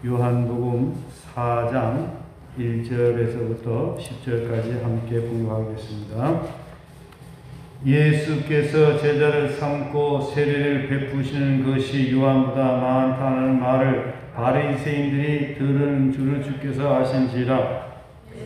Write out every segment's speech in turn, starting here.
요한복음 4장 1절에서부터 10절까지 함께 봉독하겠습니다. 예수께서 제자를 삼고 세례를 베푸시는 것이 요한보다 많다는 말을 바리새인들이 들은 줄을 주께서 아신지라.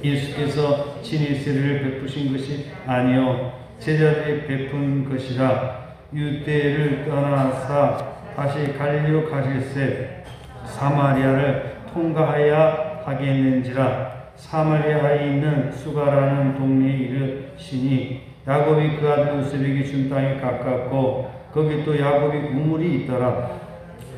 예수께서 친히 세례를 베푸신 것이 아니요 제자들이 베푼 것이라. 유대를 떠나사 다시 갈릴리로 가실새 사마리아를 통과하여야 하겠는지라. 사마리아에 있는 수가라는 동네에 이르시니 야곱이 그 아들 요셉에게 준 땅에 가깝고 거기 또 야곱이 우물이 있더라.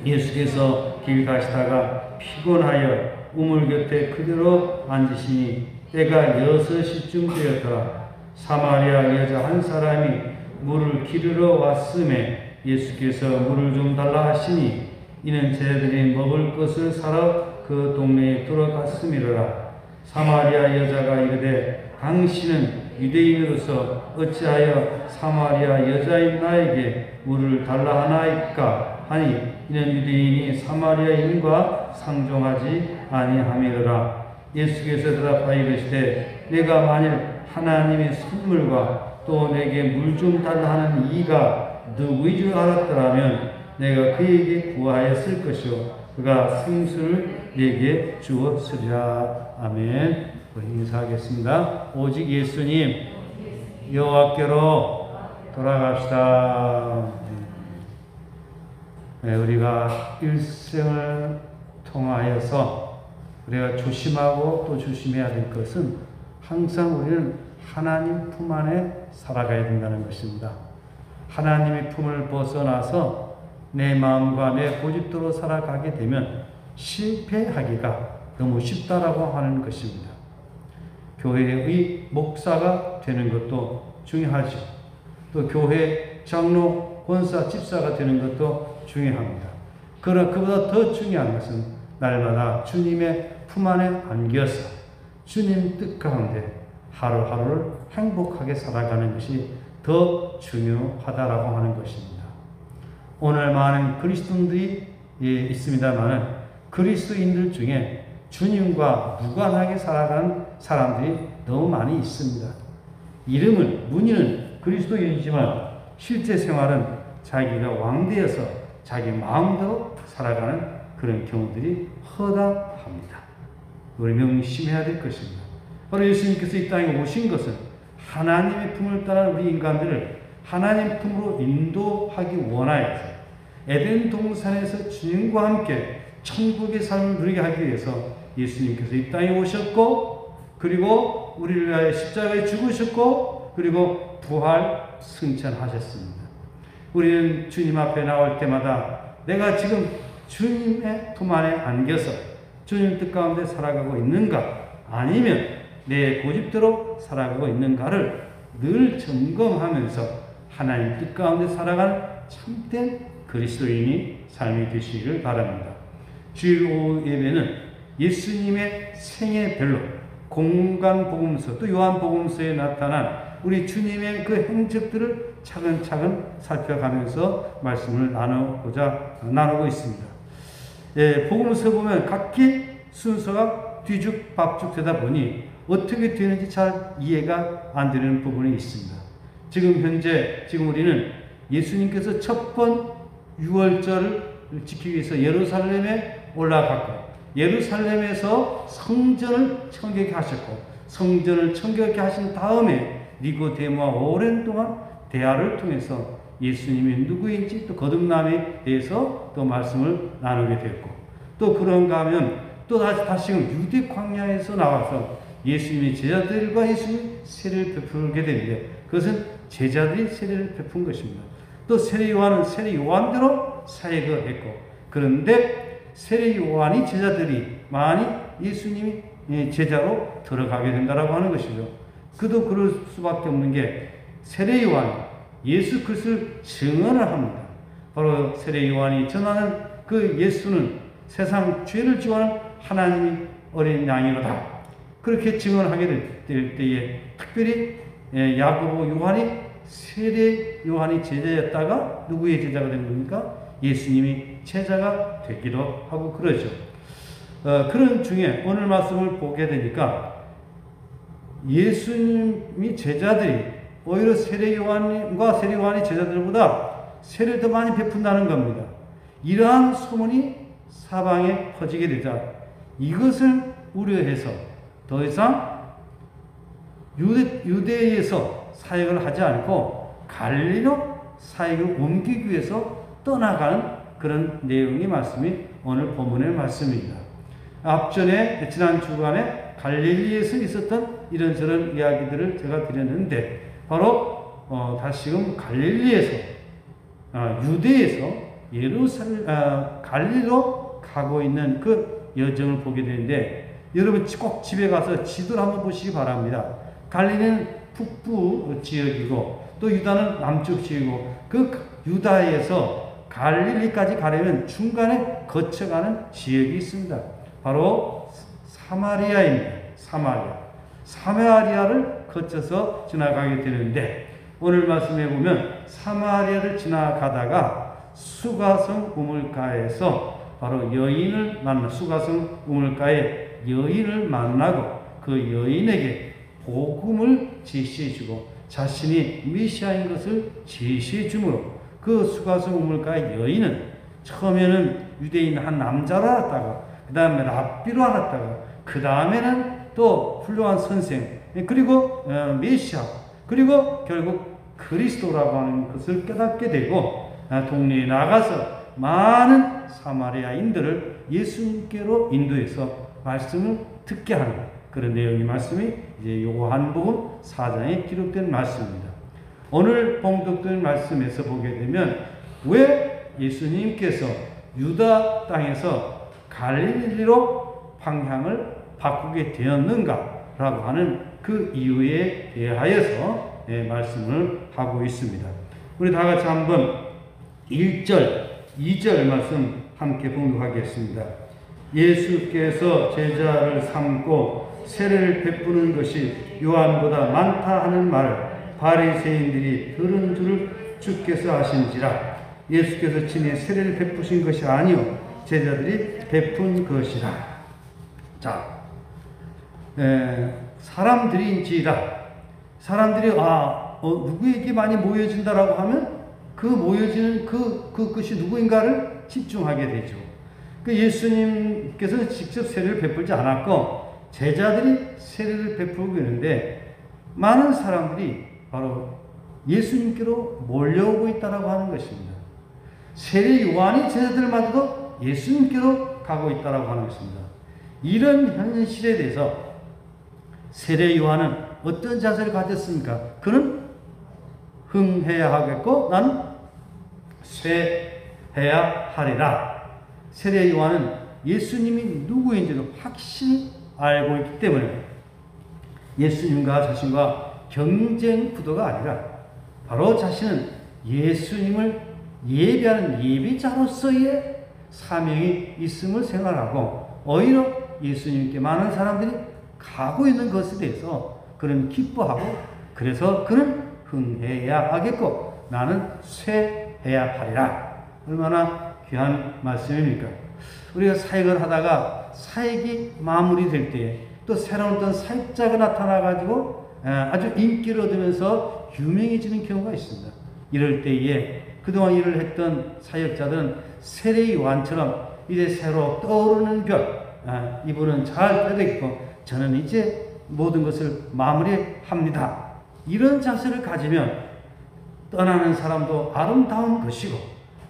예수께서 길 가시다가 피곤하여 우물 곁에 그대로 앉으시니 때가 6시쯤 되었더라. 사마리아 여자 한 사람이 물을 기르러 왔음에 예수께서 물을 좀 달라 하시니 이는 제자들이 먹을 것을 사러 그 동네에 들어갔음이로라. 사마리아 여자가 이르되 당신은 유대인으로서 어찌하여 사마리아 여자인 나에게 물을 달라 하나이까 하니 이는 유대인이 사마리아인과 상종하지 아니함이로라. 예수께서 대답하여 이르시되 내가 만일 하나님의 선물과 또 내게 물 좀 달라 하는 이가 누구인 줄 알았더라면 내가 그에게 구하였을 것이요 그가 생수를 내게 주었으리라. 아멘. 우리 인사하겠습니다. 오직 예수님 여호와께로 돌아갑시다. 네, 우리가 일생을 통하여서 우리가 조심하고 또 조심해야 될 것은 항상 우리는 하나님 품 안에 살아가야 된다는 것입니다. 하나님의 품을 벗어나서 내 마음과 내 고집대로 살아가게 되면 실패하기가 너무 쉽다라고 하는 것입니다. 교회의 목사가 되는 것도 중요하죠. 또 교회 장로, 권사, 집사가 되는 것도 중요합니다. 그러나 그보다 더 중요한 것은 날마다 주님의 품 안에 안겨서 주님 뜻 가운데 하루하루를 행복하게 살아가는 것이 더 중요하다라고 하는 것입니다. 오늘 많은 그리스도인들이 있습니다만 그리스도인들 중에 주님과 무관하게 살아가는 사람들이 너무 많이 있습니다. 이름은 문의는 그리스도인이지만 실제 생활은 자기가 왕되어서 자기 마음대로 살아가는 그런 경우들이 허다합니다. 우리 명심해야 될 것입니다. 바로 예수님께서 이 땅에 오신 것은 하나님의 품을 따라 우리 인간들을 하나님 품으로 인도하기 원하여서 에덴 동산에서 주님과 함께 천국의 삶을 누리게 하기 위해서 예수님께서 이 땅에 오셨고 그리고 우리를 위하여 십자가에 죽으셨고 그리고 부활 승천하셨습니다. 우리는 주님 앞에 나올 때마다 내가 지금 주님의 품 안에 안겨서 주님 뜻 가운데 살아가고 있는가 아니면 내 고집대로 살아가고 있는가를 늘 점검하면서 하나님 뜻 가운데 살아가는 참된 그리스도인이 삶이 되시기를 바랍니다. 주일 오후 예배는 예수님의 생애별로 공간복음서 또 요한복음서에 나타난 우리 주님의 그 행적들을 차근차근 살펴가면서 말씀을 나누고 있습니다. 복음서 보면 각기 순서가 뒤죽박죽 되다 보니 어떻게 되는지 잘 이해가 안 되는 부분이 있습니다. 지금 우리는 예수님께서 첫 번 유월절을 지키기 위해서 예루살렘에 올라갔고 예루살렘에서 성전을 청결케 하셨고 성전을 청결케 하신 다음에 니고데모와 오랜 동안 대화를 통해서 예수님이 누구인지 또 거듭남에 대해서 또 말씀을 나누게 됐고 또 그런가 하면 또 다시금 유대 광야에서 나와서 예수님의 제자들과 예수님이 세례를 베풀게 되는데 그것은 제자들이 세례를 베푼 것입니다. 또 세례 요한은 세례 요한대로 사역을 했고 그런데 세례 요한이 제자들이 많이 예수님이 제자로 들어가게 된다라고 하는 것이죠. 그도 그럴 수밖에 없는 게 세례 요한이 예수 그리스도를 증언을 합니다. 바로 세례 요한이 전하는 그 예수는 세상 죄를 지원하는 하나님의 어린 양이로다. 그렇게 증언하게 될 때에 특별히 야고보 요한이 세례 요한이 제자였다가 누구의 제자가 된 겁니까? 예수님이 제자가 되기도 하고 그러죠. 그런 중에 오늘 말씀을 보게 되니까 예수님이 제자들이 오히려 세례요한과 세례요한이 제자들보다 세례를 더 많이 베푼다는 겁니다. 이러한 소문이 사방에 퍼지게 되자 이것을 우려해서 더 이상 유대에서 사역을 하지 않고 갈릴리로 사역을 옮기기 위해서 떠나가는 그런 내용의 말씀이 오늘 본문의 말씀입니다. 앞전에 지난 주간에 갈릴리에서 있었던 이런저런 이야기들을 제가 드렸는데 바로 다시금 갈릴리에서 유대에서 갈릴리로 가고 있는 그 여정을 보게 되는데 여러분 꼭 집에 가서 지도를 한번 보시기 바랍니다. 갈릴리는 북부 지역이고 또 유다는 남쪽 지역이고 그 유다에서 갈릴리까지 가려면 중간에 거쳐가는 지역이 있습니다. 바로 사마리아입니다. 사마리아를 거쳐서 지나가게 되는데 오늘 말씀해 보면 사마리아를 지나가다가 수가성 우물가에서 바로 여인을 만나 수가성 우물가에 여인을 만나고 그 여인에게 복음을 제시해 주고 자신이 메시아인 것을 제시해 주므로 그 수가성 우물가의 여인은 처음에는 유대인 한 남자로 알았다가 그 다음에 랍비로 알았다가 그 다음에는 또 훌륭한 선생 그리고 메시아 그리고 결국 그리스도라고 하는 것을 깨닫게 되고 동네에 나가서 많은 사마리아인들을 예수님께로 인도해서 말씀을 듣게 하는 그런 내용의 말씀이 이제 요한복음 4장에 기록된 말씀입니다. 오늘 봉독된 말씀에서 보게 되면 왜 예수님께서 유다 땅에서 갈릴리로 방향을 바꾸게 되었는가라고 하는 그 이유에 대하여서 말씀을 하고 있습니다. 우리 다 같이 한번 1절, 2절 말씀 함께 봉독하겠습니다. 예수께서 제자를 삼고 세례를 베푸는 것이 요한보다 많다 하는 말을 바리새인들이 들은 줄을 주께서 아신지라. 예수께서 친히 세례를 베푸신 것이 아니요 제자들이 베푼 것이라. 자, 사람들인지라. 사람들이 누구에게 많이 모여진다라고 하면 그 모여지는 그것이 누구인가를 집중하게 되죠. 그 예수님께서는 직접 세례를 베풀지 않았고 제자들이 세례를 베풀고 있는데 많은 사람들이 바로 예수님께로 몰려오고 있다라고 하는 것입니다. 세례 요한이 제자들마저도 예수님께로 가고 있다라고 하는 것입니다. 이런 현실에 대해서 세례 요한은 어떤 자세를 가졌습니까? 그는 흥해야 하겠고 나는 쇠해야 하리라. 세례 요한은 예수님이 누구인지를 확실히 알고 있기 때문에 예수님과 자신과 경쟁 구도가 아니라 바로 자신은 예수님을 예배하는 예비자로서의 사명이 있음을 생각하고 오히려 예수님께 많은 사람들이 가고 있는 것에 대해서 그는 기뻐하고 그래서 그는 흥해야 하겠고 나는 쇠해야 하리라. 얼마나 귀한 말씀입니까? 우리가 사역을 하다가 사역이 마무리될 때에 또 새로운 어떤 사역자가 나타나가지고 아주 인기를 얻으면서 유명해지는 경우가 있습니다. 이럴 때에 그동안 일을 했던 사역자들은 세례 요한처럼 이제 새로 떠오르는 별, 이분은 잘 되겠고 저는 이제 모든 것을 마무리합니다. 이런 자세를 가지면 떠나는 사람도 아름다운 것이고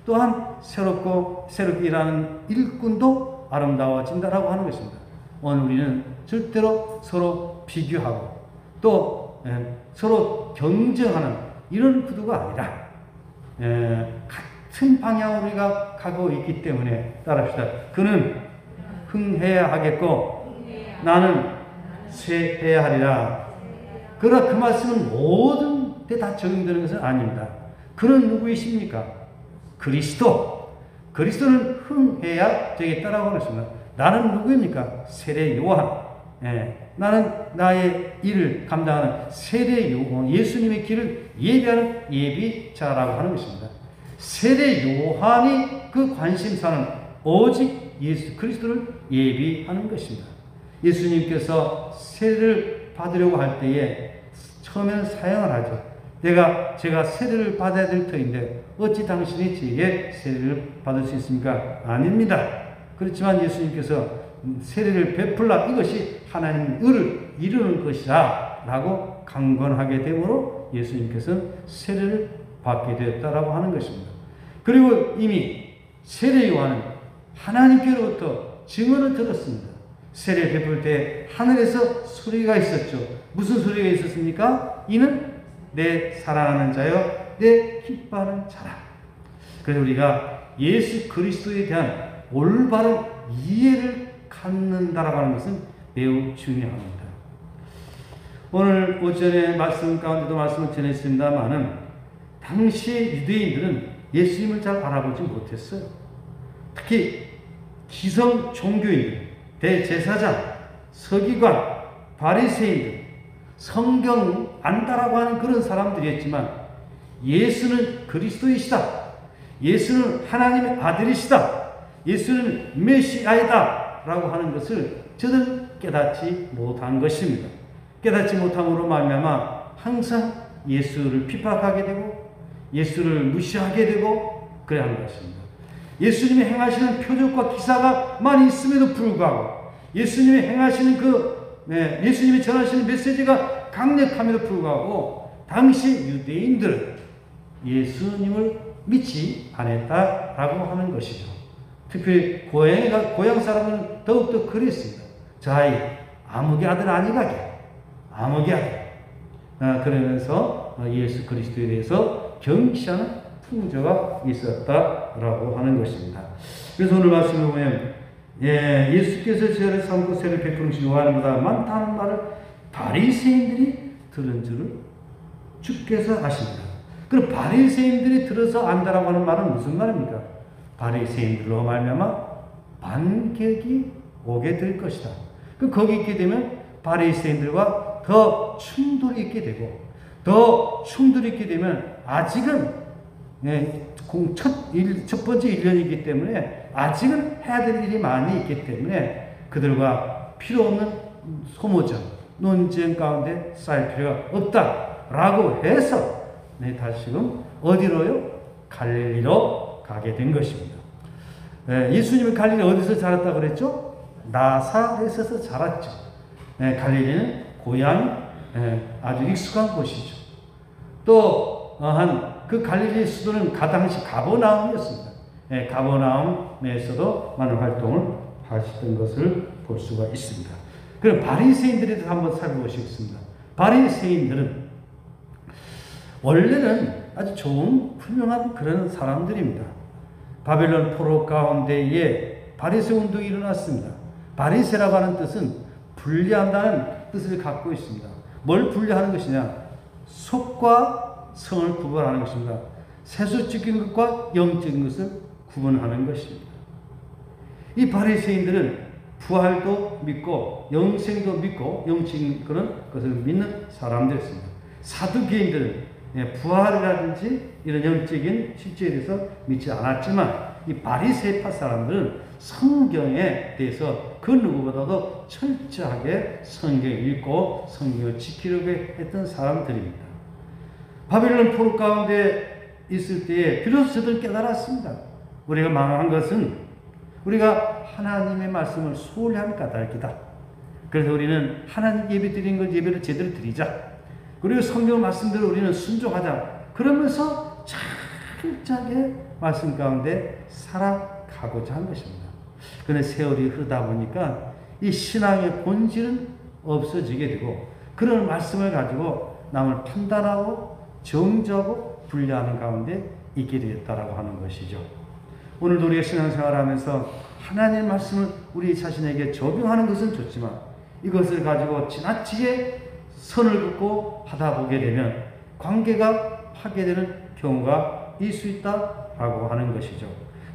또한 새롭게 일하는 일꾼도 아름다워진다라고 하는 것입니다. 오늘 우리는 절대로 서로 비교하고 또 서로 경쟁하는 이런 구도가 아니라 같은 방향으로 우리가 가고 있기 때문에 따라합시다. 그는 흥해야 하겠고 나는 쇠해야 하리라. 그러나 그 말씀은 모든 데 다 적용되는 것은 아닙니다. 그는 누구이십니까? 그리스도. 그리스도는 흥해야 되겠다라고 하는 것입니다. 나는 누구입니까? 세례 요한. 나는 나의 일을 감당하는 세례 요한, 예수님의 길을 예비하는 예비자라고 하는 것입니다. 세례 요한이 그 관심사는 오직 예수 그리스도를 예비하는 것입니다. 예수님께서 세례를 받으려고 할 때에 처음에는 사양을 하죠. 제가 세례를 받아야 될 터인데 어찌 당신이 제게 세례를 받을 수 있습니까? 아닙니다. 그렇지만 예수님께서 세례를 베풀라, 이것이 하나님의 의를 이루는 것이라 라고 강권하게 되므로 예수님께서는 세례를 받게 되었다라고 하는 것입니다. 그리고 이미 세례 요한은 하나님께로부터 증언을 들었습니다. 세례 베풀 때 하늘에서 소리가 있었죠. 무슨 소리가 있었습니까? 이는 내 사랑하는 자여, 내 기뻐하는 자라. 그래서 우리가 예수 그리스도에 대한 올바른 이해를 갖는다라고 하는 것은 매우 중요합니다. 오늘 오전에 말씀 가운데도 말씀을 전했습니다만은 당시의 유대인들은 예수님을 잘 알아보지 못했어요. 특히 기성 종교인들, 대제사장, 서기관, 바리새인들, 성경 안다라고 하는 그런 사람들이었지만 예수는 그리스도이시다, 예수는 하나님의 아들이시다, 예수는 메시아이다 라고 하는 것을 저들은 깨닫지 못한 것입니다. 깨닫지 못함으로 말미암아 항상 예수를 핍박하게 되고 예수를 무시하게 되고 그래야 하는 것입니다. 예수님이 행하시는 표적과 기사가 많이 있음에도 불구하고 예수님이 행하시는 예수님이 전하시는 메시지가 강력함에도 불구하고 당시 유대인들은 예수님을 믿지 않았다라고 하는 것이죠. 특히 고향 사람은 더욱더 그랬습니다. 저 아이 아무개 아들 아니가게, 아무개 아들. 그러면서 예수 그리스도에 대해서 경시하는 풍조가 있었다라고 하는 것입니다. 그래서 오늘 말씀을 보면 예수께서 죄를 삼고 세를 베푸는 요한보다 많다는 말을 바리새인들이 들은 줄을 주께서 아십니다. 그럼 바리새인들이 들어서 안다라고 하는 말은 무슨 말입니까? 바리새인들로 말미암아 반격이 오게 될 것이다. 거기 있게 되면 바리새인들과 더 충돌이 있게 되고, 더 충돌이 있게 되면 아직은 첫 번째 1년이기 때문에 아직은 해야 될 일이 많이 있기 때문에 그들과 필요 없는 소모전, 논쟁 가운데 쌓일 필요가 없다라고 해서 다시금 어디로요? 갈릴리로 가게 된 것입니다. 예수님은 갈릴리 어디서 자랐다고 그랬죠? 나사렛에서 자랐죠. 갈릴리는 고향이 아주 익숙한 곳이죠. 또 그 갈릴리 수도는 당시 가버나움이었습니다. 가버나움에서도 많은 활동을 하셨던 것을 볼 수가 있습니다. 그럼 바리새인들에 대해서 한번 살펴보시겠습니다. 바리새인들은 원래는 아주 좋은 훌륭한 그런 사람들입니다. 바벨론 포로 가운데에 바리새 운동이 일어났습니다. 바리새라고 하는 뜻은 분리한다는 뜻을 갖고 있습니다. 뭘 분리하는 것이냐? 속과 성을 구분하는 것입니다. 세속적인 것과 영적인 것을 구분하는 것입니다. 이 바리새인들은 부활도 믿고 영생도 믿고 영적인 그런 것을 믿는 사람들이었습니다. 사두개인들은 부활이라든지 이런 영적인 실제에 대해서 믿지 않았지만 이 바리새파 사람들은 성경에 대해서 그 누구보다도 철저하게 성경을 읽고 성경을 지키려고 했던 사람들입니다. 바벨론 포로 가운데 있을 때에 비로소 저들 깨달았습니다. 우리가 망한 것은 우리가 하나님의 말씀을 소홀히 한 까닭이다. 그래서 우리는 하나님 예배 드리는 것 예배를 제대로 드리자. 그리고 성경 말씀대로 우리는 순종하자. 그러면서 철저하게 말씀 가운데 살아가고자 한 것입니다. 그런데 세월이 흐르다 보니까 이 신앙의 본질은 없어지게 되고 그런 말씀을 가지고 남을 판단하고 정죄하고 분리하는 가운데 있게 되었다라고 하는 것이죠. 오늘도 우리가 신앙생활을 하면서 하나님의 말씀을 우리 자신에게 적용하는 것은 좋지만 이것을 가지고 지나치게 선을 긋고 하다 보게 되면 관계가 파괴되는 경우가 있을 수 있다라고 하는 것이죠.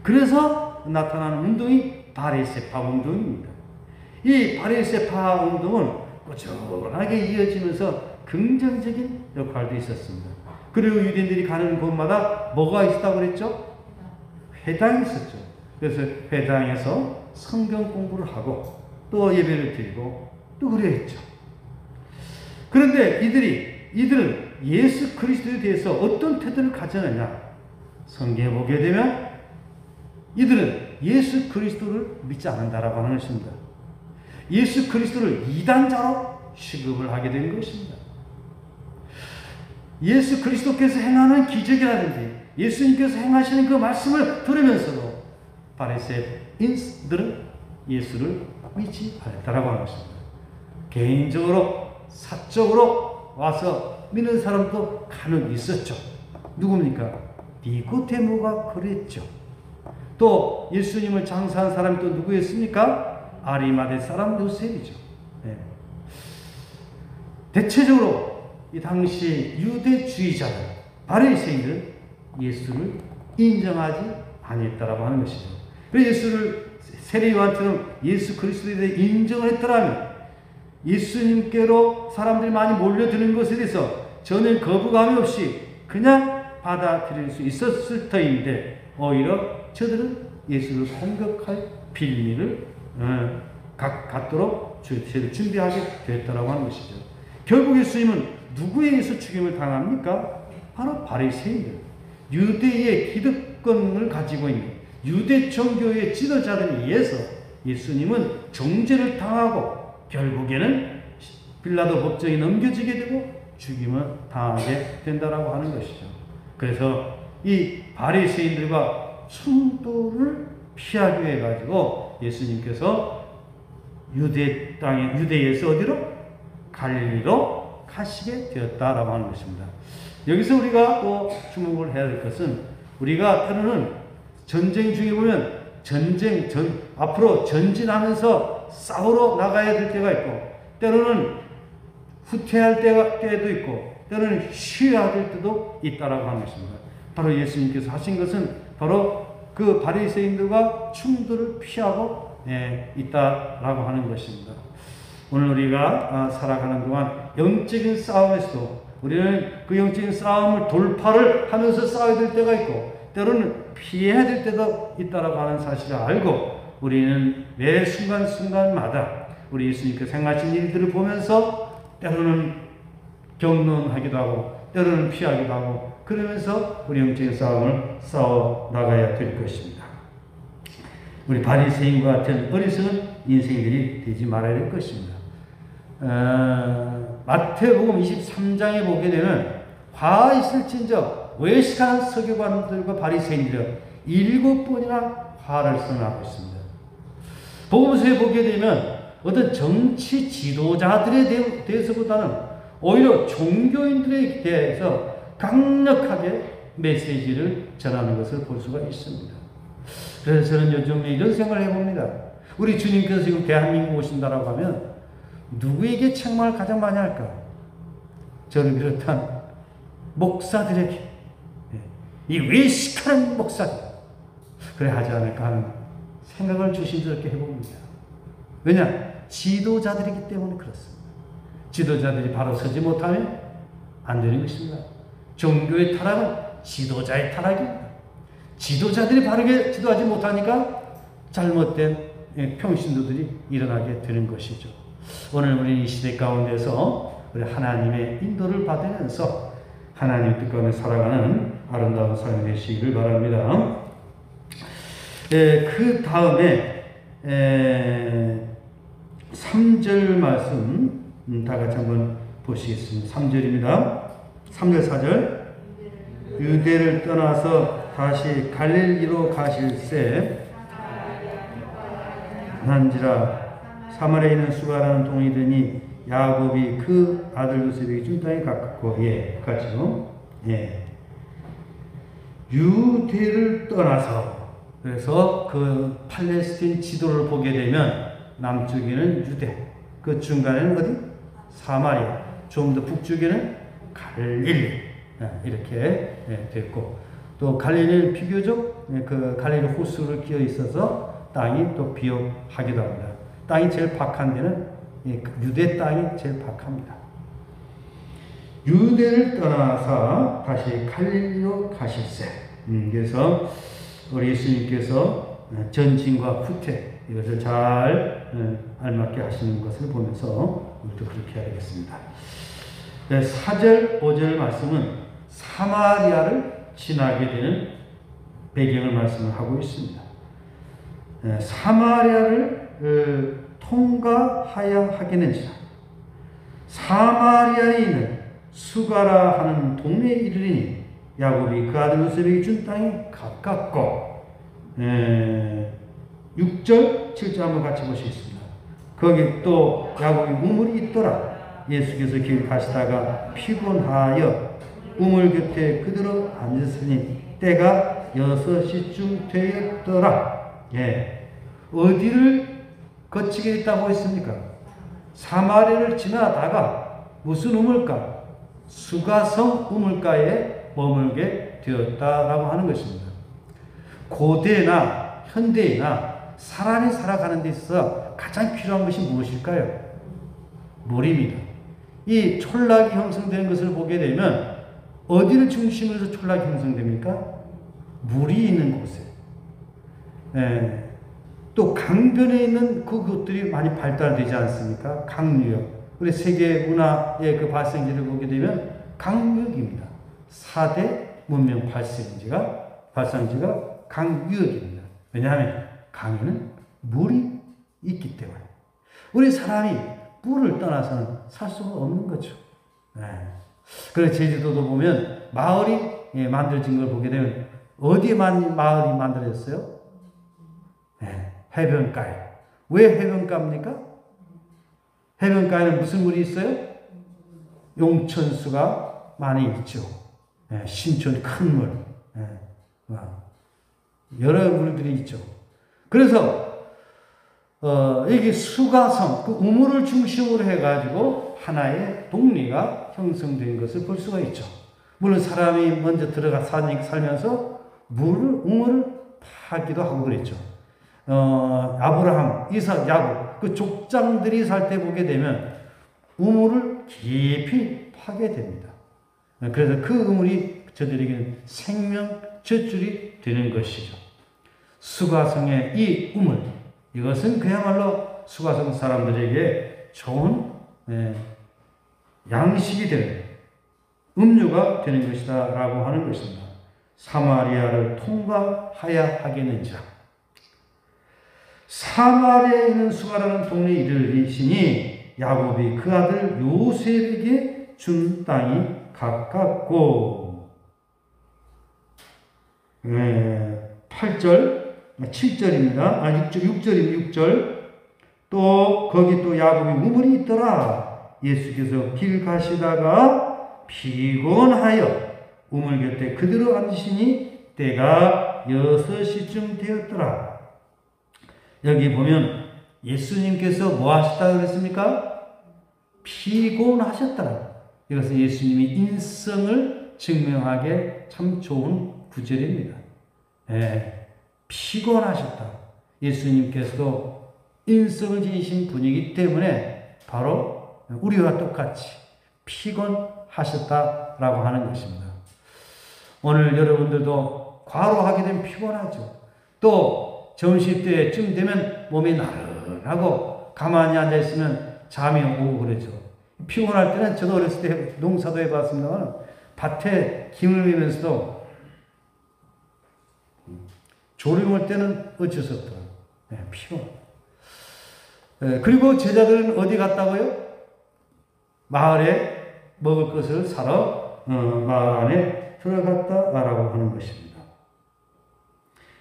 그래서 나타나는 운동이 바리새파 운동입니다. 이 바리새파 운동은 꾸준하게 이어지면서 긍정적인 역할도 있었습니다. 그리고 유대인들이 가는 곳마다 뭐가 있었다고 그랬죠? 회당이 있었죠. 그래서 회당에서 성경 공부를 하고 또 예배를 드리고 또 그랬죠. 그런데 이들은 예수 그리스도에 대해서 어떤 태도를 가졌느냐? 성경에 보게 되면 이들은 예수 그리스도를 믿지 않는다라고 하는 것입니다. 예수 그리스도를 이단자로 취급을 하게 된 것입니다. 예수 그리스도께서 행하는 기적이라든지 예수님께서 행하시는 그 말씀을 들으면서도 바리새인들은 예수를 믿지 않았다라고 하는 것입니다. 개인적으로 사적으로 와서 믿는 사람도 간혹 있었죠. 누굽니까? 니고데모가 그랬죠. 또 예수님을 장사한 사람이 또 누구였습니까? 아리마대 사람 요셉이죠. 네. 대체적으로 이 당시 유대주의자들, 바리새인들은 예수를 인정하지 아니했다라고 하는 것이죠. 그래서 예수를 세례요한처럼 예수 그리스도에 대해 인정을 했더라면 예수님께로 사람들이 많이 몰려드는 것에 대해서 전혀 거부감이 없이 그냥 받아들일 수 있었을 터인데 오히려 저들은 예수를 공격할 빌미를 갖도록 준비하게 됐다라고 하는 것이죠. 결국 예수님은 누구에 의해서 죽임을 당합니까? 바로 바리새인들, 유대의 기득권을 가지고 있는 유대 종교의 지도자들에 의해서 예수님은 정죄를 당하고 결국에는 빌라도 법정에 넘겨지게 되고 죽임을 당하게 된다라고 하는 것이죠. 그래서 이 바리새인들과 충돌을 피하기 위해 가지고 예수님께서 유대에서 어디로? 갈릴리로 가시게 되었다라고 하는 것입니다. 여기서 우리가 또 주목을 해야 될 것은 우리가 때로는 전쟁 중에 보면 앞으로 전진하면서 싸우러 나가야 될 때가 있고 때로는 후퇴할 때도 있고 때로는 쉬어야 될 때도 있다라고 하는 것입니다. 바로 예수님께서 하신 것은 바로 그 바리새인들과 충돌을 피하고 있다라고 하는 것입니다. 오늘 우리가 살아가는 동안 영적인 싸움에서도 우리는 그 영적인 싸움을 돌파를 하면서 싸워야 될 때가 있고 때로는 피해야 될 때도 있다라고 하는 사실을 알고 우리는 매 순간순간마다 우리 예수님께서 행하신 일들을 보면서 때로는 경론하기도 하고 때로는 피하기도 하고 그러면서 우리 영적인 싸움을 싸워 나가야 될 것입니다. 우리 바리새인과 같은 어리석은 인생들이 되지 말아야 될 것입니다. 마태복음 23장에 보게 되면 화 있을진저 외식하는 서기관들과 바리새인들이 7번이나 화를 선언하고 있습니다. 복음서에 보게 되면 어떤 정치 지도자들에 대해서보다는 오히려 종교인들에 대해서 강력하게 메시지를 전하는 것을 볼 수가 있습니다. 그래서 저는 요즘 이런 생각을 해봅니다. 우리 주님께서 지금 대한민국 오신다라고 하면 누구에게 책망을 가장 많이 할까? 저를 비롯한 목사들에게, 이 외식하는 목사들, 그래 하지 않을까 하는 생각을 조심스럽게 해봅니다. 왜냐? 지도자들이기 때문에 그렇습니다. 지도자들이 바로 서지 못하면 안 되는 것입니다. 종교의 타락은 지도자의 타락입니다. 지도자들이 바르게 지도하지 못하니까 잘못된 평신도들이 일어나게 되는 것이죠. 오늘 우리 이 시대 가운데서 우리 하나님의 인도를 받으면서 하나님의 뜻 가운데 살아가는 아름다운 삶이 되시기를 바랍니다. 그 다음에 3절 말씀 다 같이 한번 보시겠습니다. 3절입니다. 3절 4절 유대를 떠나서 다시 갈릴리로 가실새 한지라 사마리아에 있는 수가라는 동이더니 야곱이 그 아들 요셉에게 준 땅에 가깝고 같이요. 유대를 떠나서 그래서 그 팔레스틴 지도를 보게 되면 남쪽에는 유대, 그 중간에는 어디? 사마리아, 좀 더 북쪽에는 갈릴리 이렇게 됐고 또 갈릴리는 비교적 그 갈릴리 호수를 끼어 있어서 땅이 또 비옥하기도 합니다. 땅이 제일 박한 데는 유대 땅이 제일 박합니다. 유대를 떠나서 다시 갈릴리로 가실새. 그래서 우리 예수님께서 전진과 후퇴, 이것을 잘 알맞게 하시는 것을 보면서 우리도 그렇게 해야 되겠습니다. 4절, 5절 말씀은 사마리아를 지나게 되는 배경을 말씀을 하고 있습니다. 사마리아를 통과하여 하겠는지라. 사마리아에 있는 수가라 하는 동네에 이르리니 야곱이 그 아들 요셉에게 준 땅이 가깝고 6절, 7절 한번 같이 보시겠습니다. 거기 또 야곱이 우물이 있더라. 예수께서 길 가시다가 피곤하여 우물 곁에 그대로 앉으시니 때가 6시쯤 되었더라. 어디를 거치게 있다고 했습니까? 사마리아를 지나다가 무슨 우물가? 수가성 우물가에 머물게 되었다라고 하는 것입니다. 고대나 현대나 사람이 살아가는 데 있어서 가장 필요한 것이 무엇일까요? 물입니다. 이 촌락이 형성되는 것을 보게 되면 어디를 중심으로 해서 촌락이 형성됩니까? 물이 있는 곳에. 또 강변에 있는 그것들이 많이 발달되지 않습니까? 강유역. 우리 세계 문화의 그 발생지를 보게 되면 강유역입니다. 4대 문명 발생지가 강유역입니다. 왜냐하면 강에는 물이 있기 때문에. 우리 사람이 물을 떠나서는 살 수가 없는 거죠. 그래서 제주도도 보면 마을이 만들어진 걸 보게 되면 어디에 마을이 만들어졌어요? 해변가에. 왜 해변가입니까? 해변가에는 무슨 물이 있어요? 용천수가 많이 있죠. 신촌 큰 물. 여러 물들이 있죠. 그래서 여기 수가성, 그 우물을 중심으로 해가지고 하나의 동리가 형성된 것을 볼 수가 있죠. 물론 사람이 먼저 들어가 살면서 우물을 파기도 하고 그랬죠. 아브라함, 이삭, 야곱, 그 족장들이 살 때 보게 되면 우물을 깊이 파게 됩니다. 그래서 그 우물이 저들에게는 생명 젖줄이 되는 것이죠. 수가성의 이 우물, 이것은 그야말로 수가성 사람들에게 좋은 양식이 되는 음료가 되는 것이다 라고 하는 것입니다. 사마리아를 통과하야 하겠는지라. 사마리아에 있는 수가라는 동네에 이르시니 야곱이 그 아들 요셉에게 준 땅이 가깝고 8절 7절입니다. 6절입니다. 또 거기 또 야곱이 우물이 있더라. 예수께서 길 가시다가 피곤하여 우물 곁에 그대로 앉으시니 때가 6시쯤 되었더라. 여기 보면 예수님께서 뭐 하셨다고 그랬습니까? 피곤하셨더라. 이것은 예수님이 인성을 증명하기에 참 좋은 구절입니다. 피곤하셨다. 예수님께서도 인성을 지니신 분이기 때문에 바로 우리와 똑같이 피곤하셨다라고 하는 것입니다. 오늘 여러분들도 과로하게 되면 피곤하죠. 또 점심때쯤 되면 몸이 나른하고 가만히 앉아있으면 잠이 오고 그러죠. 피곤할 때는 저도 어렸을 때 농사도 해봤습니다만 밭에 김을 매면서도 조림할 때는 어쩔 수 없더라고요. 피곤. 그리고 제자들은 어디 갔다고요? 마을에 먹을 것을 사러 마을 안에 들어갔다라고 하는 것입니다.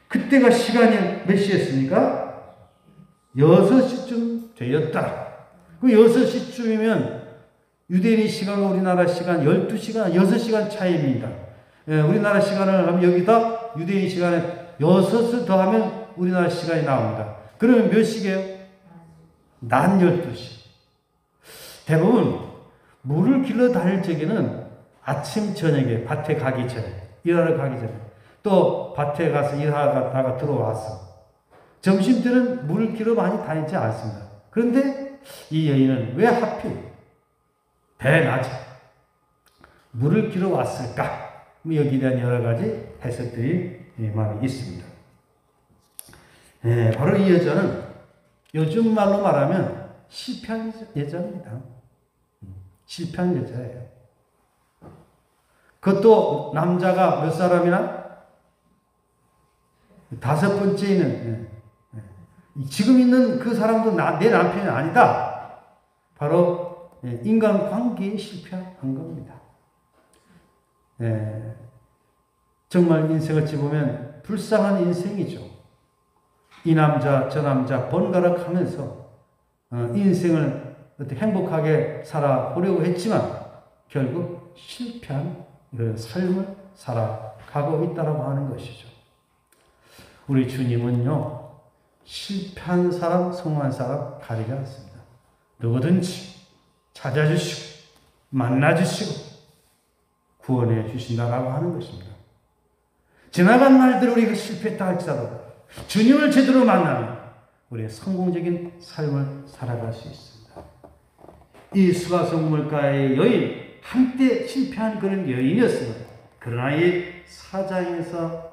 그때가 시간이 몇 시였습니까? 6시쯤 되었다. 그 6시쯤이면 유대인 시간과 우리나라 시간 12시간, 6시간 차이입니다. 우리나라 시간을 하면 여기다 유대인 시간에 6을 더하면 우리나라 시간이 나옵니다. 그러면 몇 시게요? 낮 12시. 대부분 물을 길러 다닐 적에는 아침, 저녁에 밭에 가기 전에, 일하러 가기 전에, 또 밭에 가서 일하다가 들어와서 점심때는 물을 길러 많이 다니지 않습니다. 그런데 이 여인은 왜 하필 대낮에 물을 길러 왔을까? 여기에 대한 여러 가지 해석들이 많이 있습니다. 바로 이 여자는 요즘 말로 말하면 실패한 여자입니다. 실패한 여자예요. 그것도 남자가 몇 사람이나? 5번째는 지금 있는 그 사람도 내 남편이 아니다. 바로 인간관계에 실패한 겁니다. 정말 인생을 찌보면 불쌍한 인생이죠. 이 남자 저 남자 번갈아가면서 인생을 어떻게 행복하게 살아보려고 했지만 결국 실패한 이런 삶을 살아가고 있다고 하는 것이죠. 우리 주님은요, 실패한 사람, 성공한 사람 가리지 않습니다. 누구든지 찾아주시고 만나주시고 구원해 주신다라고 하는 것입니다. 지나간 날들 우리가 실패했다 할지라도 주님을 제대로 만나면 우리의 성공적인 삶을 살아갈 수 있습니다. 이 수가성물가의 여인, 한때 실패한 그런 여인이었습니다. 그러나 이 사장에서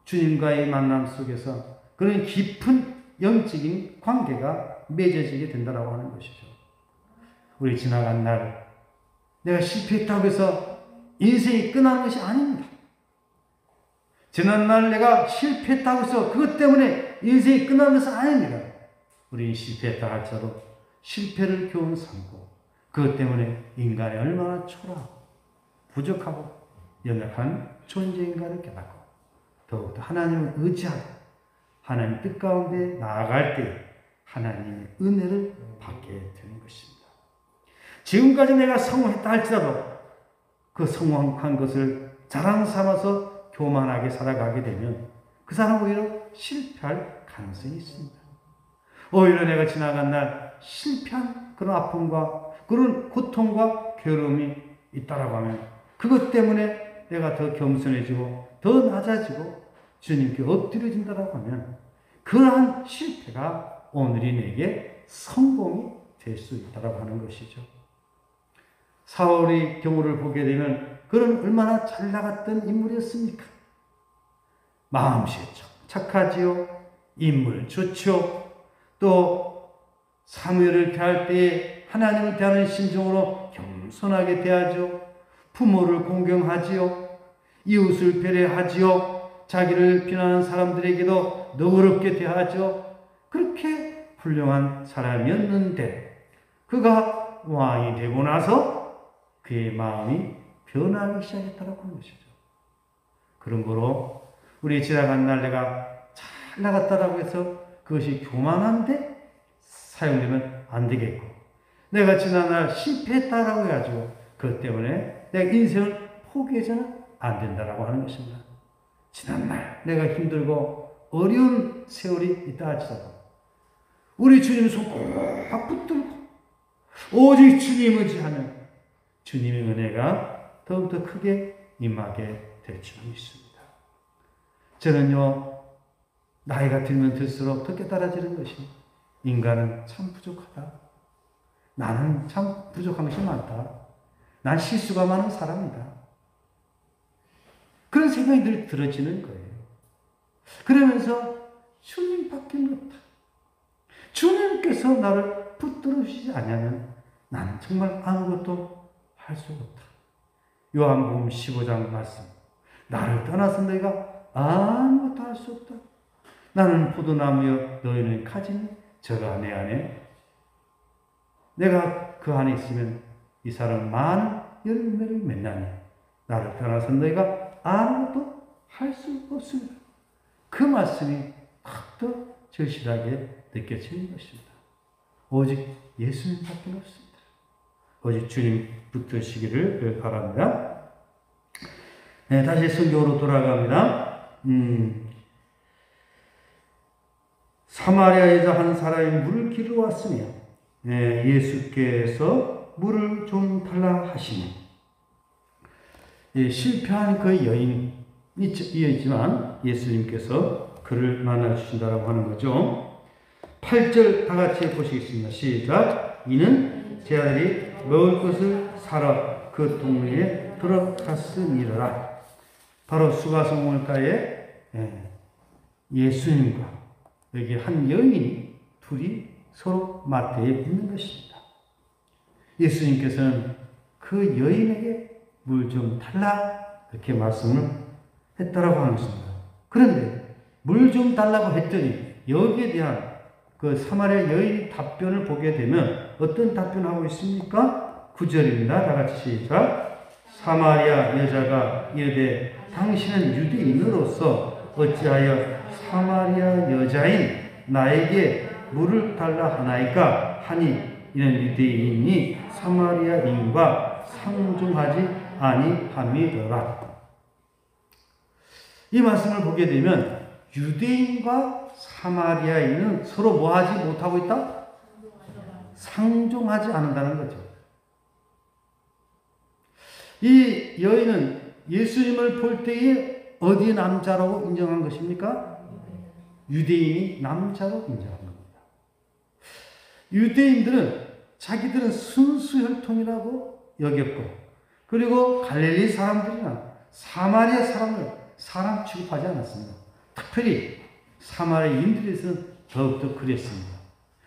주님과의 만남 속에서 그런 깊은 영적인 관계가 맺어지게 된다고 하는 것이죠. 우리 지나간 날 내가 실패했다고 해서 인생이 끝나는 것이 아닙니다. 지난날 내가 실패했다고 해서 그것 때문에 인생이 끝나는 것은 아닙니다. 우리 실패했다 할지라도 실패를 교훈 삼고 그것 때문에 인간이 얼마나 초라하고 부족하고 연약한 존재인가를 깨닫고 더욱더 하나님을 의지하고 하나님 뜻 가운데 나아갈 때 하나님의 은혜를 받게 되는 것입니다. 지금까지 내가 성공했다 할지라도 그 성공한 것을 자랑 삼아서 교만하게 살아가게 되면 그 사람은 오히려 실패할 가능성이 있습니다. 오히려 내가 지나간 날 실패한 그런 아픔과 그런 고통과 괴로움이 있다라고 하면 그것 때문에 내가 더 겸손해지고 더 낮아지고 주님께 엎드려진다라고 하면 그러한 실패가 오늘이 내게 성공이 될 수 있다라고 하는 것이죠. 사울의 경우를 보게 되면 그는 얼마나 잘 나갔던 인물이었습니까? 마음씨 착하지요. 인물 좋죠. 또 사무엘을 대할 때에 하나님을 대하는 심정으로 겸손하게 대하죠. 부모를 공경하지요. 이웃을 배려하지요. 자기를 비난하는 사람들에게도 너그럽게 대하죠. 그렇게 훌륭한 사람이었는데 그가 왕이 되고 나서 그의 마음이 변하기 시작했다고 하는 것이죠. 그런 거로 우리 지나간 날 내가 잘 나갔다라고 해서 그것이 교만한데 사용되면 안 되겠고 내가 지난 날 실패했다라고 해가지고 그것 때문에 내가 인생을 포기해서는 안 된다라고 하는 것입니다. 지난 날 내가 힘들고 어려운 세월이 있다 할지라도 우리 주님 손 꼭 붙들고 오직 주님 의지하면 주님의 은혜가 더욱더 크게 임하게 될 줄 믿습니다. 저는요, 나이가 들면 들수록 더 깨달아지는 것이 인간은 참 부족하다. 나는 참 부족한 것이 많다. 난 실수가 많은 사람이다. 그런 생각이 늘 들어지는 거예요. 그러면서 주님밖에 없다. 주님께서 나를 붙들어 주시지 않으면 나는 정말 아무것도 할 수 없다. 요한복음 15장 말씀. 나를 떠나서 너희가 아무것도 할 수 없다. 나는 포도나무여 너희는 가지니 저가 내 안에 내가 그 안에 있으면 이 사람 많은 열매를 맺나니 나를 떠나서 너희가 아무것도 할 수 없습니다. 그 말씀이 더 절실하게 느껴지는 것입니다. 오직 예수님밖에 없습니다. 오직 주님 붙드시기를 바랍니다. 네, 다시 성경으로 돌아갑니다. 사마리아 여자 한 사람이 물을 기르러 왔으며 예수께서 물을 좀 달라 하시니 실패한 그 여인이 있지만 예수님께서 그를 만나 주신다고 하는 거죠. 8절 다 같이 보시겠습니다. 시작. 이는 제 아들이 먹을 것을 사러 그 동네에 들어갔으니라. 바로 수가성물가에 예수님과 여기 한 여인이 둘이 서로 맞대어 있는 것입니다. 예수님께서는 그 여인에게 물 좀 달라 이렇게 말씀을 했다라고 하는 것입니다. 그런데 물 좀 달라고 했더니 여기에 대한 그 사마리아 여인의 답변을 보게 되면 어떤 답변하고 있습니까? 9절입니다. 다 같이 시작. 사마리아 여자가 이르되 당신은 유대인으로서 어찌하여 사마리아 여자인 나에게 물을 달라 하나이까 하니 이는 유대인이 사마리아인과 상종하지 아니함이더라. 이 말씀을 보게 되면 유대인과 사마리아인은 서로 뭐하지 못하고 있다? 상종하지 않는다는 거죠. 이 여인은 예수님을 볼 때에 어디 남자라고 인정한 것입니까? 유대인이 남자로 인정한 겁니다. 유대인들은 자기들은 순수 혈통이라고 여겼고, 그리고 갈릴리 사람들이나 사마리아 사람을 사람 취급하지 않았습니다. 특별히 사마리아인들에서는 더욱더 그랬습니다.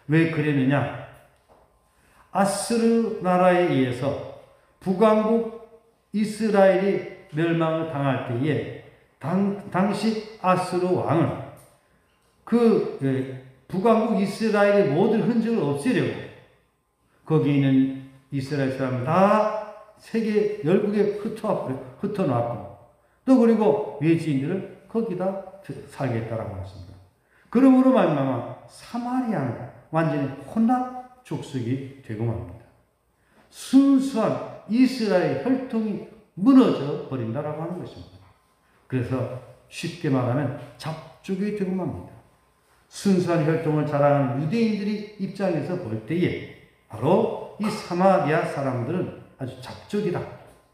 왜 그랬느냐? 아스르 나라에 의해서 북왕국 이스라엘이 멸망을 당할 때에 당시 아스르 왕은 북왕국 이스라엘의 모든 흔적을 없애려고 거기 있는 이스라엘 사람을 다 세계 열국에 흩어놨고 또 그리고 외지인들을 거기다 살게 했다라고 했습니다. 그러므로 말미암아 사마리아는 완전히 혼합 족속이 되고 맙니다. 순수한 이스라엘 혈통이 무너져 버린다라고 하는 것입니다. 그래서 쉽게 말하면 잡족이 되고 맙니다. 순수한 혈통을 자랑하는 유대인들이 입장에서 볼 때에 바로 이 사마리아 사람들은 아주 잡족이다.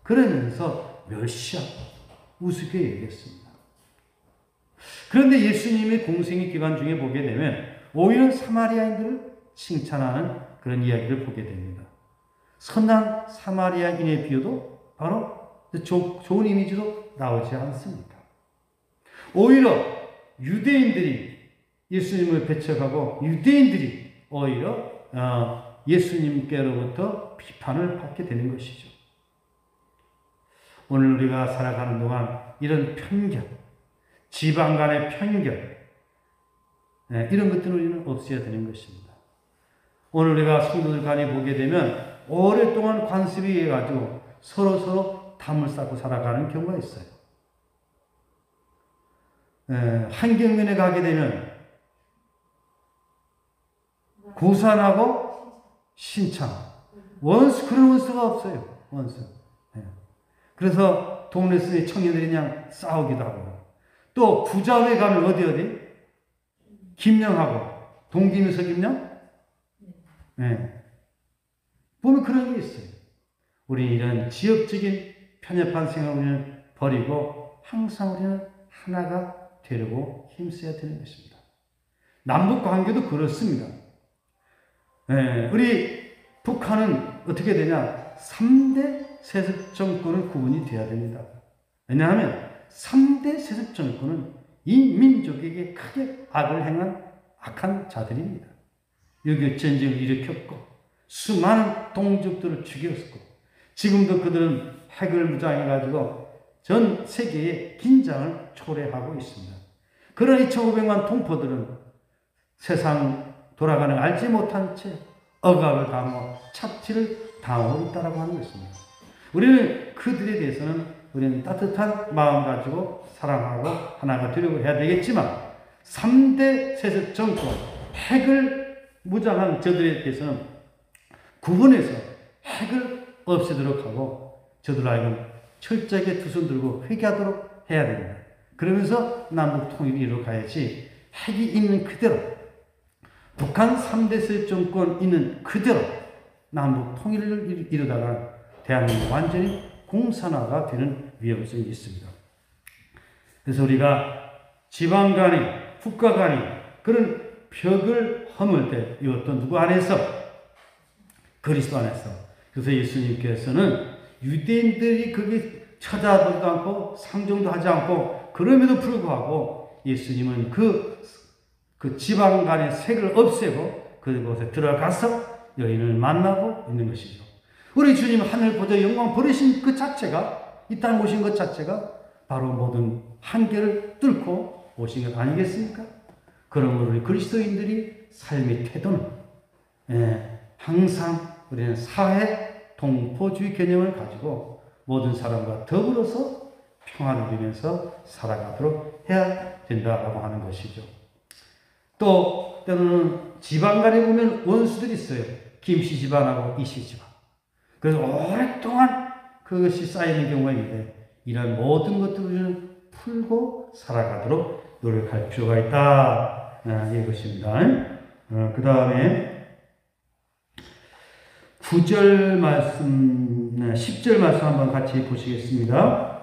그러면서 멸시하고 우습게 얘기했습니다. 그런데 예수님의 공생의 기간 중에 보게 되면 오히려 사마리아인들을 칭찬하는 그런 이야기를 보게 됩니다. 선한 사마리아인의 비유도 바로 좋은 이미지로 나오지 않습니다. 오히려 유대인들이 예수님을 배척하고 유대인들이 오히려 예수님께로부터 비판을 받게 되는 것이죠. 오늘 우리가 살아가는 동안 이런 편견, 지방 간의 편견, 이런 것들을 우리는 없애야 되는 것입니다. 오늘 우리가 성도들 간에 보게 되면 오랫동안 관습이 해가지고 서로 담을 쌓고 살아가는 경우가 있어요. 한경면에 가게 되면 고산하고 신창, 그런 원수가 없어요. 원수. 그래서 동네에서 청년들이 그냥 싸우기도 하고, 또 부자회 가면 어디? 김영하고, 동김에서 김영? 보면 그런 게 있어요. 우리 이런 지역적인 편협한 생각을 우리는 버리고, 항상 우리는 하나가 되려고 힘써야 되는 것입니다. 남북 관계도 그렇습니다. 우리 북한은 어떻게 되냐? 3대 세습 정권은 구분이 되어야 됩니다. 왜냐하면 3대 세습 정권은 이 민족에게 크게 악을 행한 악한 자들입니다. 6.25 전쟁을 일으켰고 수많은 동족들을 죽였고 지금도 그들은 핵을 무장해가지고 전 세계의 긴장을 초래하고 있습니다. 그런 2,500만 동포들은 세상 돌아가는 알지 못한 채 억압을 당하고 착취를 당하고 있다고 하는 것입니다. 우리는 그들에 대해서는 우리는 따뜻한 마음 가지고 사랑하고 하나가 되려고 해야 되겠지만 3대 세습 정권, 핵을 무장한 저들에 대해서는 구분해서 핵을 없애도록 하고 저들 하여금 철저하게 두 손 들고 회개하도록 해야 됩니다. 그러면서 남북 통일이 이루어가야지 핵이 있는 그대로 북한 3대 세습 정권 있는 그대로 남북 통일을 이루다가 대한민국 완전히 공산화가 되는 위험성이 있습니다. 그래서 우리가 지방 간에 국가 간에 그런 벽을 허물 때 이것도 누구 안에서? 그리스도 안에서. 그래서 예수님께서는 유대인들이 그게 찾아보지도 않고 상종도 하지 않고 그럼에도 불구하고 예수님은 그 지방 간의 색을 없애고 그곳에 들어가서 여인을 만나고 있는 것이죠. 우리 주님 하늘 보좌 영광 버리신 그 자체가, 이 땅 오신 것 자체가 바로 모든 한계를 뚫고 오신 것 아니겠습니까? 그러므로 우리 그리스도인들이 삶의 태도는 항상 우리는 사회 동포주의 개념을 가지고 모든 사람과 더불어서 평화를 누리면서 살아가도록 해야 된다라고 하는 것이죠. 또 때로는 집안 간에 보면 원수들이 있어요. 김씨 집안하고 이씨 집안. 그래서 오랫동안 그것이 쌓이는 경우가 있는데 이런 모든 것들을 풀고 살아가도록 노력할 필요가 있다. 이것입니다. 그 다음에 9절 말씀, 10절 말씀 한번 같이 보시겠습니다.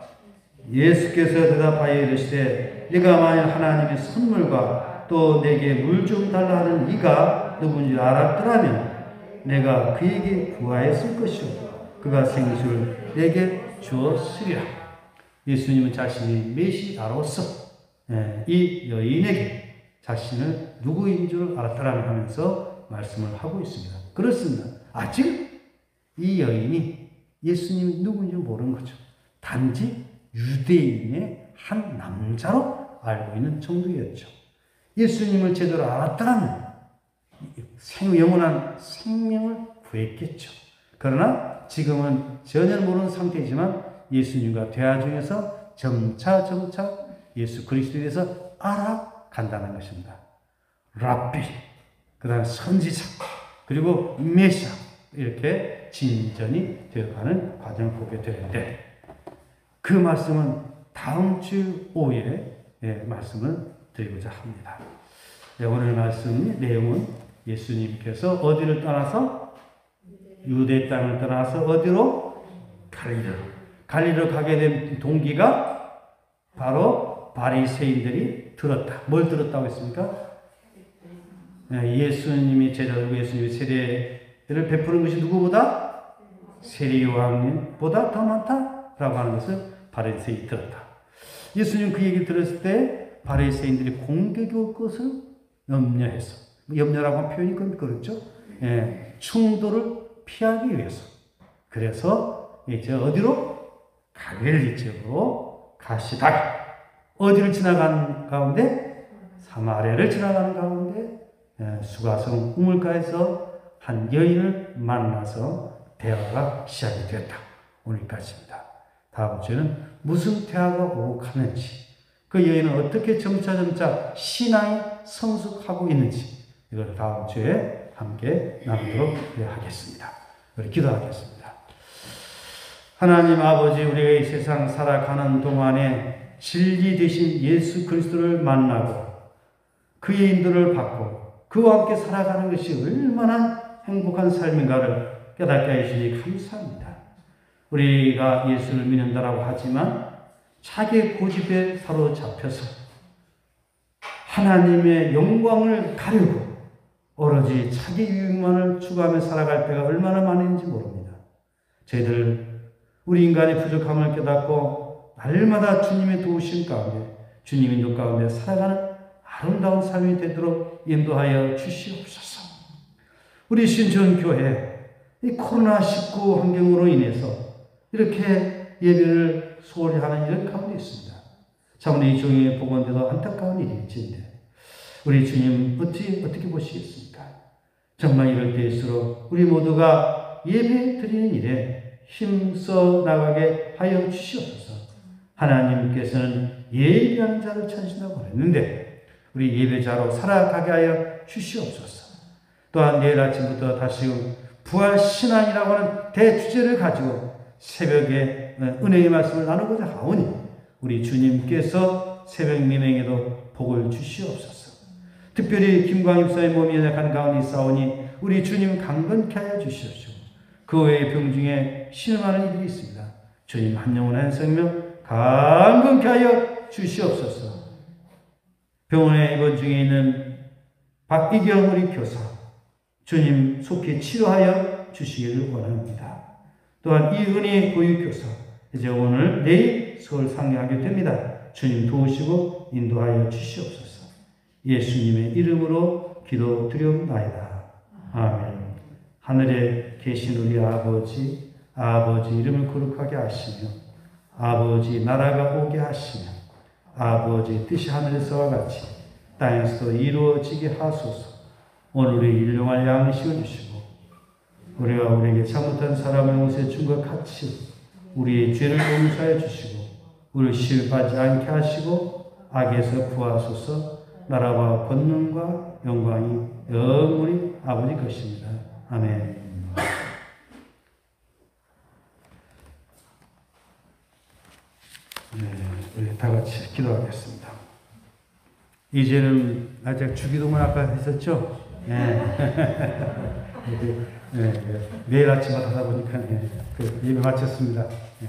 예수께서 대답하여 이르시되 네가 만일 하나님의 선물과 또 내게 물 좀 달라 하는 이가 누군지 알았더라면 내가 그에게 구하였을 것이요 그가 생수를 내게 주었으리라. 예수님은 자신이 메시아로서 이 여인에게 자신을 누구인 줄 알았다라고 하면서 말씀을 하고 있습니다. 그렇습니다. 아직 이 여인이 예수님이 누구인지 모르는 거죠. 단지 유대인의 한 남자로 알고 있는 정도였죠. 예수님을 제대로 알았다면 영원한 생명을 구했겠죠. 그러나 지금은 전혀 모르는 상태이지만 예수님과 대화 중에서 점차 예수 그리스도에 대해서 알아간다는 것입니다. 랍비, 그 다음에 선지자, 그리고 메시아, 이렇게 진전이 되어가는 과정을 보게 되는데 그 말씀은 다음 주 오후에 말씀을 드리고자 합니다. 오늘 말씀 내용은 예수님께서 어디를 떠나서 유대 땅을 떠나서 어디로? 갈릴리로 가게 된 동기가 바로 바리새인들이 들었다. 뭘 들었다고 했습니까? 예수님이 제자들과 예수님의 세례를 베푸는 것이 누구보다? 세례요한보다 더 많다라고 하는 것을 바리새인이 들었다. 예수님 그 얘기를 들었을 때 바리새인들이 공격이 올 것을 염려해서, 염려라고 하는 표현이 그렇죠? 충돌을 피하기 위해서. 그래서 이제 어디로? 갈릴리 쪽으로 가시다가 어디를 지나가는 가운데? 사마리아를 지나가는 가운데 수가성 우물가에서 한 여인을 만나서 대화가 시작이 되었다. 오늘까지입니다. 다음 주에는 무슨 대화가 오고 가는지, 그 여인은 어떻게 점차 신앙이 성숙하고 있는지, 이걸 다음 주에 함께 나누도록 하겠습니다. 우리 기도하겠습니다. 하나님 아버지, 우리가 이 세상 살아가는 동안에 진리 되신 예수 그리스도를 만나고 그의 인도를 받고 그와 함께 살아가는 것이 얼마나 행복한 삶인가를 깨닫게 해주시니 감사합니다. 우리가 예수를 믿는다라고 하지만 자기의 고집에 사로잡혀서 하나님의 영광을 가리고 오로지 자기 유익만을 추구하며 살아갈 때가 얼마나 많은지 모릅니다. 저희들 우리 인간의 부족함을 깨닫고 날마다 주님의 도우심 가운데 주님의 인도 가운데 살아가는 아름다운 삶이 되도록 인도하여 주시옵소서. 우리 신천교회 이 코로나19 환경으로 인해서 이렇게 예배를 소홀히 하는 이런 가운데 있습니다. 참 이 종의 복원대도 안타까운 일일진데 우리 주님 어떻게 보시겠습니까? 정말 이럴 때일수록 우리 모두가 예배 드리는 일에 힘써 나가게 하여 주시옵소서. 하나님께서는 예배하는 자를 찾으신다고 했는데 우리 예배자로 살아가게 하여 주시옵소서. 또한 내일 아침부터 다시 부활신앙이라고 하는 대주제를 가지고 새벽에 은혜의 말씀을 나누고자 하오니 우리 주님께서 새벽 미명에도 복을 주시옵소서. 특별히 김광입 사의 몸이 연약한 가운데 있사오니 우리 주님 강건케 하여 주시옵소서. 그 외의 병 중에 신음하는 이들이 있습니다. 주님 한 영혼의 생명 강건케 하여 주시옵소서. 병원에 입원 중에 있는 박이경 우리 교사, 주님 속히 치료하여 주시기를 원합니다. 또한 이은희 보육교사, 이제 오늘 내일 서울 상경하게 됩니다. 주님 도우시고 인도하여 주시옵소서. 예수님의 이름으로 기도드리옵나이다. 아멘. 하늘에 계신 우리 아버지, 아버지 이름을 거룩하게 하시며 아버지 나라가 오게 하시며 아버지 뜻이 하늘에서와 같이 땅에서도 이루어지게 하소서. 오늘 우리 일용할 양식을 주시고 우리가 우리에게 잘못한 사람을 용서해 준 것 같이 우리의 죄를 용서해 주시고 우리를 시험에 빠지지 않게 하시고 악에서 구하소서. 나라와 권능과 영광이 영원히 아버지 것입니다. 아멘. 네, 우리 다 같이 기도하겠습니다. 이제는 아직 주기도문 아까 했었죠? 네. 네, 내일 아침 하다 보니까 그 예배 마쳤습니다. 네.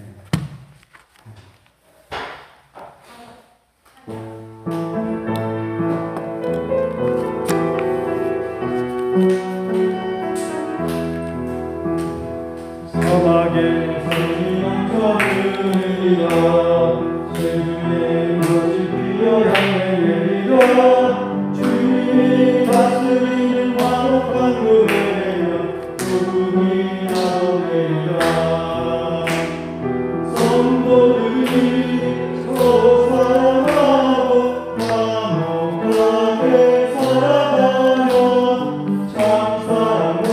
사막에서 용서드리라 제주의 모집 비어 향해 내리라 주님이 다스리는 화목한 노래여 조금이 나도 내리라 성도들이 서로 사랑하고 화목하게 살아가며 참 사랑과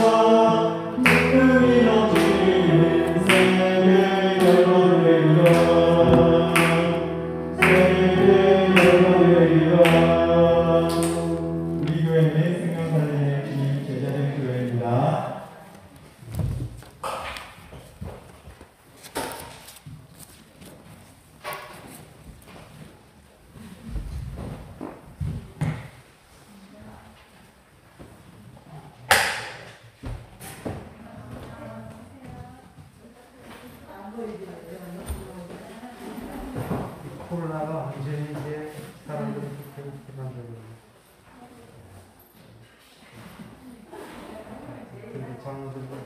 기쁨이 넘치는 세계 열어내리라 세계 열어내리라. 우리 교회는 생명사진의 주님 제자된 교회입니다. 코로나가 완전히 이제 사람들을 만들고 장로들도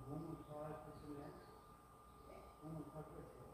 몸을 잘 드시네. 몸을 잘 드시네.